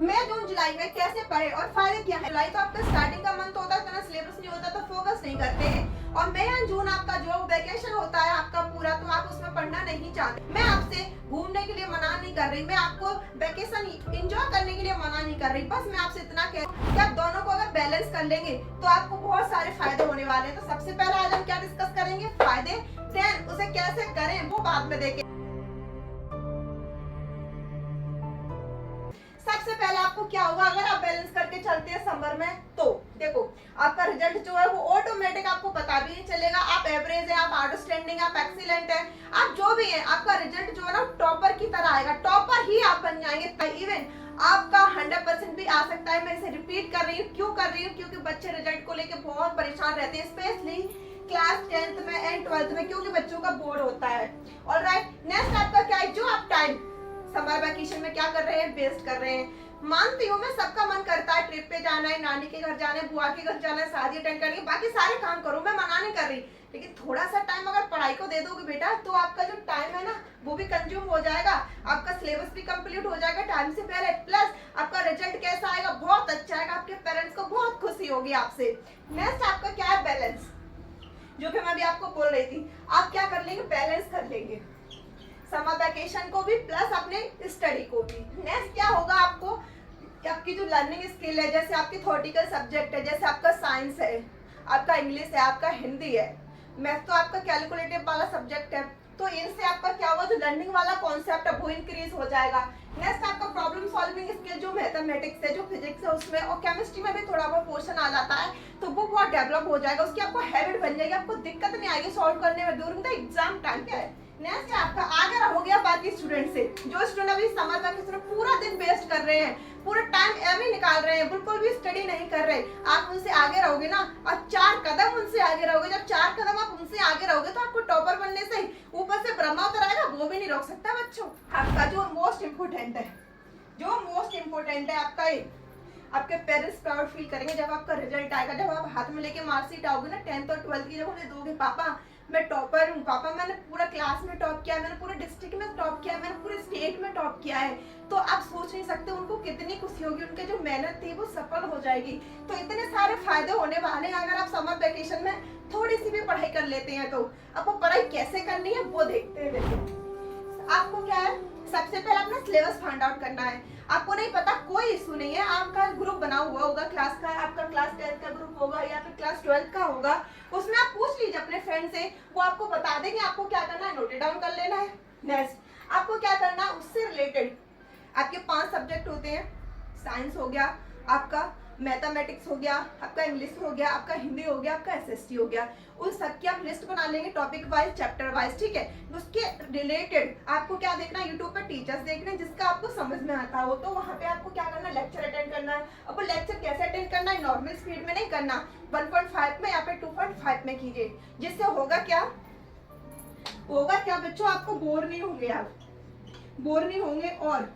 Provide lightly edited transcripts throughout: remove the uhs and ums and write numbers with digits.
मई जून जुलाई में कैसे पढ़े और फायदे क्या है। जुलाई तो आपका स्टार्टिंग का मंथ होता है, इतना सिलेबस नहीं होता तो फोकस नहीं करते हैं। और मई एंड जून आपका जो वेकेशन होता है आपका पूरा, तो आप उसमें पढ़ना नहीं चाहते। मैं आपसे घूमने के लिए मना नहीं कर रही, मैं आपको वेकेशन एंजॉय करने के लिए मना नहीं कर रही। बस मैं आपसे इतना कह रही हूं कि आप दोनों को अगर बैलेंस कर लेंगे तो आपको बहुत सारे फायदे होने वाले हैं। तो सबसे पहले आज हम क्या डिस्कस करेंगे, फायदे। देन उसे कैसे करें वो बाद में देखें। सबसे पहले आपको क्या होगा, अगर आप बैलेंस करके चलते हैं समर में, तो देखो आपका रिजल्ट जो है वो ऑटोमेटिक आपको पता भी नहीं चलेगा। आप एवरेज है, आप अंडरस्टैंडिंग, आप एक्सीलेंट है, आप जो भी है, आपका रिजल्ट जो है ना टॉपर की तरह आएगा। टॉपर ही आप बन जाएंगे। इवन आपका 100% भी आ सकता है। मैं इसे रिपीट कर रही हूँ, क्यों कर रही हूँ, क्योंकि बच्चे रिजल्ट को लेकर बहुत परेशान रहते हैं, स्पेशली क्लास 10th में एंड 12th में, क्योंकि बच्चों का बोर्ड होता है। ऑलराइट, नेक्स्ट आपका क्या है, जो आप टाइम समर वैकेशन में क्या कर रहे हैं, वेस्ट कर रहे हैं। मानती हूँ मैं, सबका मन करता है ट्रिप पे जाना है, नानी के घर जाना है, बुआ के घर जाना है, शादी अटेंड करनी है, बाकी सारे काम करो, मैं मना नहीं कर रही। लेकिन थोड़ा सा टाइम अगर पढ़ाई को दे दोगे बेटा, तो आपका जो टाइम है ना वो भी कंज्यूम हो जाएगा, आपका सिलेबस भी कंप्लीट हो जाएगा टाइम से पहले, प्लस आपका रिजल्ट कैसा आएगा, बहुत अच्छा आएगा, आपके पेरेंट्स को बहुत खुशी होगी आपसे। नेक्स्ट आपका क्या है, बैलेंस, जो कि मैं भी आपको बोल रही थी। आप क्या कर लेंगे, बैलेंस कर लेंगे समर वैकेशन को भी प्लस अपने स्टडी को भी। नेक्स्ट क्या होगा, आपको आपकी जो लर्निंग स्किल है, जैसे आपकी थ्योरेटिकल सब्जेक्ट है, जैसे आपका साइंस है, आपका इंग्लिश है, आपका हिंदी है, मैथ तो आपका कैलकुलेटिव वाला सब्जेक्ट है, तो इनसे आपका क्या होगा, जो लर्निंग वाला कॉन्सेप्ट है वो इंक्रीज हो जाएगा। नेक्स्ट आपका प्रॉब्लम सॉल्विंग स्किल, जो मैथमेटिक्स है, जो फिजिक्स है उसमें, और केमिस्ट्री में भी थोड़ा बहुत पोर्शन आ जाता है, तो वो बहुत डेवलप हो जाएगा, उसकी आपको हैबिट बन जाएगी, आपको दिक्कत नहीं आएगी सॉल्व करने में ड्यूरिंग द एग्जाम टाइम। क्या है नेक्स्ट आपका, आगे हो गया बाकी स्टूडेंट से, जो स्टूडेंट अभी समर वैकेशन में पूरा दिन वेस्ट कर रहे हैं, पूरा टाइम एवं निकाल रहे हैं, बिल्कुल भी स्टडी नहीं कर रहे, आप उनसे आगे रहोगे ना, और 4 कदम उनसे आगे रहोगे। जब 4 कदम आप उनसे आगे रहोगे तो आपको टॉपर बनने से ऊपर से ब्रह्मा उतर आएगा, वो भी नहीं रोक सकता बच्चों। आपका जो मोस्ट इम्पोर्टेंट है, आपका आपके पेरेंट्स प्राउड फील करेंगे जब आपका रिजल्ट आएगा, जब आप हाथ में लेके मार्कशीट आओगे ना 10th और 12th की, जब उन्हें दोगे, पापा मैं टॉपर हूँ, पापा मैंने पूरा क्लास में टॉप किया है, मैंने पूरे डिस्ट्रिक्ट में टॉप किया है, मैंने पूरे स्टेट में टॉप किया है, तो आप सोच नहीं सकते उनको कितनी खुशी होगी, उनके जो मेहनत थी वो सफल हो जाएगी। तो इतने सारे फायदे होने वाले हैं अगर आप समर वेकेशन में थोड़ी सी भी पढ़ाई कर लेते हैं। तो आपको पढ़ाई कैसे करनी है वो देखते हैं। आपको क्या है, सबसे पहले अपना सिलेबस फाइंड आउट करना है। आपको नहीं पता, कोई इशू नहीं है, आपका ग्रुप बना हुआ होगा क्लास का, आपका क्लास 10th का ग्रुप होगा या फिर क्लास 12th का होगा, उसमें आप पूछ लीजिए अपने फ्रेंड से, वो आपको बता देंगे। आपको क्या करना है, नोट डाउन कर लेना है। नेक्स्ट आपको क्या करना है, उससे रिलेटेड आपके 5 सब्जेक्ट होते हैं, साइंस हो गया, आपका मैथमेटिक्स हो गया, आपका इंग्लिश हो गया, आपका हिंदी हो गया, आपका एसएसटी हो गया, उन सब की आप लिस्ट बना लेंगे टॉपिक वाइज, चैप्टर वाइज, ठीक है। उसके रिलेटेड आपको क्या देखना है, यूट्यूब पे टीचर्स देखने जिसका आपको समझ में आता हो, तो वहाँ पे आपको क्या करना है, लेक्चर अटेंड करना है। अब वो लेक्चर कैसे अटेंड करना है, नॉर्मल स्पीड में नहीं करना, 1.5 में या फिर 2.5 में कीजिए। जिससे होगा क्या बच्चों, आपको बोर नहीं होंगे, आप बोर नहीं होंगे और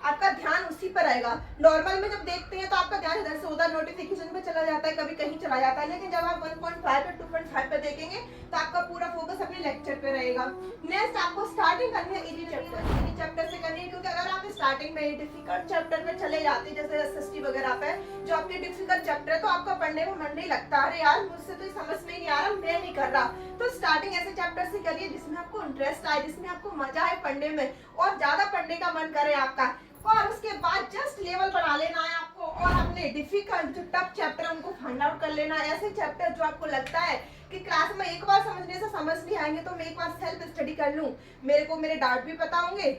आपका ध्यान उसी पर रहेगा। नॉर्मल में जब देखते हैं तो आपका ध्यान इधर से उधर नोटिफिकेशन पे चला जाता है, कभी कहीं चला जाता है, लेकिन जब आप 1.5 पे 2.5 पे देखेंगे तो आपका पूरा फोकस अपने लेक्चर पे रहेगा। नेक्स्ट आपको स्टार्टिंग करनी है इजी चैप्टर से करनी है, क्योंकि अगर आप स्टार्टिंग में डिफिकल्ट चैप्टर में चले जाते हैं, जैसे एसएसटी वगैरह पे जो आपके डिफिकल्ट चैप्टर है, तो आपका पढ़ने में मन नहीं लगता, अरे यार मुझसे तो समझ में नहीं आ रहा, मैं नहीं कर रहा। तो स्टार्टिंग ऐसे चैप्टर से करिए जिसमें आपको इंटरेस्ट आए, जिसमें आपको मजा आए पढ़ने में, और ज्यादा पढ़ने का मन करे आपका, और उसके बाद जस्ट लेवल बढ़ा लेना है आपको, और अपने डिफिकल्ट जो टफ चैप्टर है उनको फाइंड आउट कर लेना है। ऐसे चैप्टर जो आपको लगता है कि क्लास में एक बार समझने से समझ नहीं आएंगे, तो मैं एक बार सेल्फ स्टडी कर लूं, मेरे को मेरे डाउट भी पता होंगे,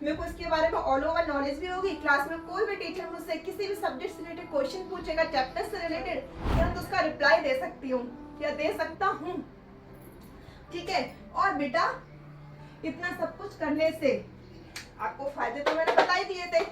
मेरे को इसके बारे में ऑल ओवर नॉलेज भी होगी, क्लास में कोई भी टीचर मुझसे किसी भी सब्जेक्ट से रिलेटेड क्वेश्चन पूछेगा, चैप्टर से रिलेटेड, तुरंत उसका रिप्लाई दे सकती हूँ या दे सकता हूँ, ठीक है। और बेटा इतना सब कुछ करने से आपको फायदे तो मैंने बता ही दिए थे।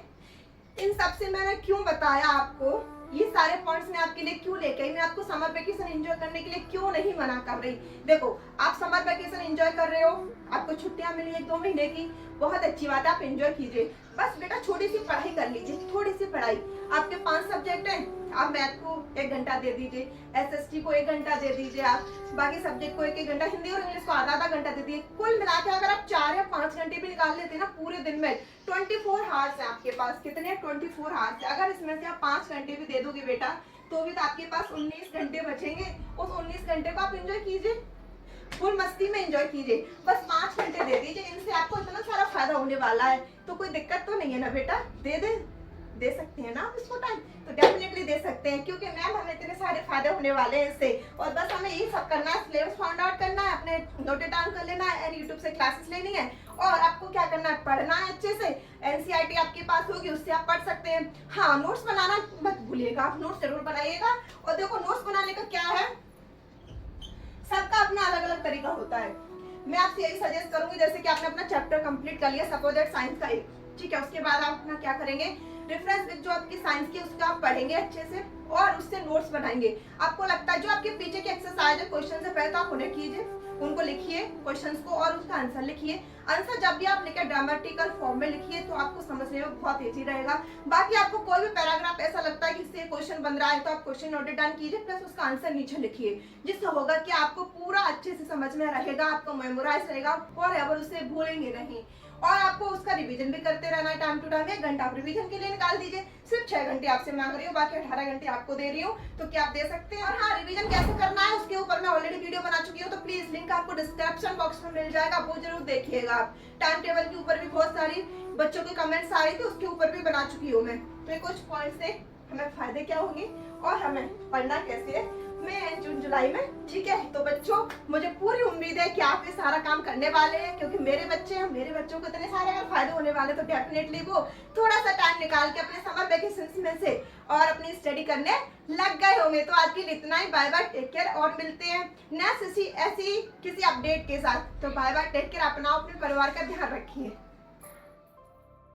इन सब से मैंने क्यों बताया आपको, ये सारे पॉइंट्स मैं आपके लिए क्यों लेके आई, मैं आपको समर वेकेशन एंजॉय करने के लिए क्यों नहीं मना कर रही। देखो आप समर वेकेशन एंजॉय कर रहे हो, आपको छुट्टियां मिली 1-2 महीने की, बहुत अच्छी बात है, आप एंजॉय कीजिए। बस बेटा छोटी सी पढ़ाई कर लीजिए, थोड़ी सी पढ़ाई। आपके 5 सब्जेक्ट हैं, आप मैथ को 1 घंटा दे दीजिए, एसएसटी को 1 घंटा दे दीजिए, आप बाकी सब्जेक्ट को 1 घंटा, हिंदी और इंग्लिश को आधा घंटा दे दीजिए। कुल मिला के अगर आप 4 या 5 घंटे भी निकाल लेते हैं ना पूरे दिन में, 24 आवर्स है आपके पास। कितने? 24 आवर्स। अगर इसमें से आप 5 घंटे भी दे दोगे बेटा तो भी तो आपके पास 19 घंटे बचेंगे। उस 19 घंटे को आप एंजॉय कीजिए, फुल मस्ती में एंजॉय कीजिए। बस 5 घंटे दे दीजिए, इनसे आपको इतना सारा फायदा होने वाला है। तो कोई दिक्कत तो नहीं है ना बेटा? दे सकते हैं ना आप इसको टाइम? तो डेफिनेटली दे सकते हैं, क्योंकि मैम हमें इतने सारे फायदे होने वाले हैं इससे। और बस हमें यही सब करना है, सिलेबस फाइंड आउट करना है, अपने नोट डाउन कर लेना है, यूट्यूब से क्लासेस लेनी है, और आपको क्या करना है, पढ़ना है अच्छे से। एनसीईआरटी आपके पास होगी, उससे आप पढ़ सकते हैं। हाँ, नोट्स बनाना मत भूलिएगा, आप नोट्स जरूर बनाइएगा। और देखो नोट्स बनाने का क्या है, सबका अपना अलग अलग तरीका होता है। मैं आपसे यही सजेस्ट करूंगी, जैसे कि आपने अपना चैप्टर कंप्लीट कर लिया, सपोज दैट साइंस का एक, ठीक है, उसके बाद आप अपना क्या करेंगे, रेफरेंस बुक जो आपकी साइंस की उसका आप पढ़ेंगे अच्छे से और उससे नोट्स बनाएंगे। आपको लगता है जो आपके पीछे के एक्सरसाइज है, क्वेश्चन से पहले तो आप उन्हें कीजिए, उनको लिखिए क्वेश्चंस को, और उसका आंसर लिखिए। आंसर जब भी आप लिखे ड्रामेटिकल फॉर्म में लिखिए, तो आपको समझने में बहुत ईजी रहेगा। बाकी आपको कोई भी पैराग्राफ ऐसा लगता है कि इससे क्वेश्चन बन रहा है, तो आप क्वेश्चन नोट डाउन कीजिए, प्लस उसका आंसर नीचे लिखिए, जिससे होगा कि आपको पूरा अच्छे से समझ में रहेगा, आपको मेमोराइज रहेगा, और एवर उसे भूलेंगे नहीं। और आपको उसका रिवीजन भी करते रहना है टाइम टू टाइम। 1 घंटा आप रिवीजन के लिए निकाल दीजिए। सिर्फ 6 घंटे आपसे मांग रही हूँ, बाकी 18 घंटे आपको दे रही हूँ, तो क्या आप दे सकते हैं? और हाँ, रिवीजन कैसे करना है उसके ऊपर मैं ऑलरेडी वीडियो बना चुकी हूँ, तो प्लीज लिंक आपको डिस्क्रिप्शन बॉक्स में मिल जाएगा, वो जरूर देखिएगा आप। टाइम टेबल के ऊपर भी बहुत सारी बच्चों के कमेंट्स आ रहे थे, उसके ऊपर भी बना चुकी हूँ मैं। तो ये कुछ पॉइंट से हमें फायदे क्या होंगे और हमें पढ़ना कैसे है मैं जून जुलाई में, ठीक है। तो बच्चों, मुझे पूरी उम्मीद है कि आप ये सारा काम करने वाले हैं, क्योंकि मेरे बच्चे हैं, मेरे बच्चों को इतने सारे अगर फायदे होने वाले, तो डेफिनेटली वो थोड़ा सा टाइम निकाल के अपने समर वेकेशन में से और अपनी स्टडी करने लग गए होंगे। तो आज के लिए इतना ही। बाय बाय, टेक केयर, और मिलते हैं नेक्स्ट ऐसी किसी अपडेट के साथ। तो बाय बाय, टेक केयर, अपना अपने परिवार का ध्यान रखिए।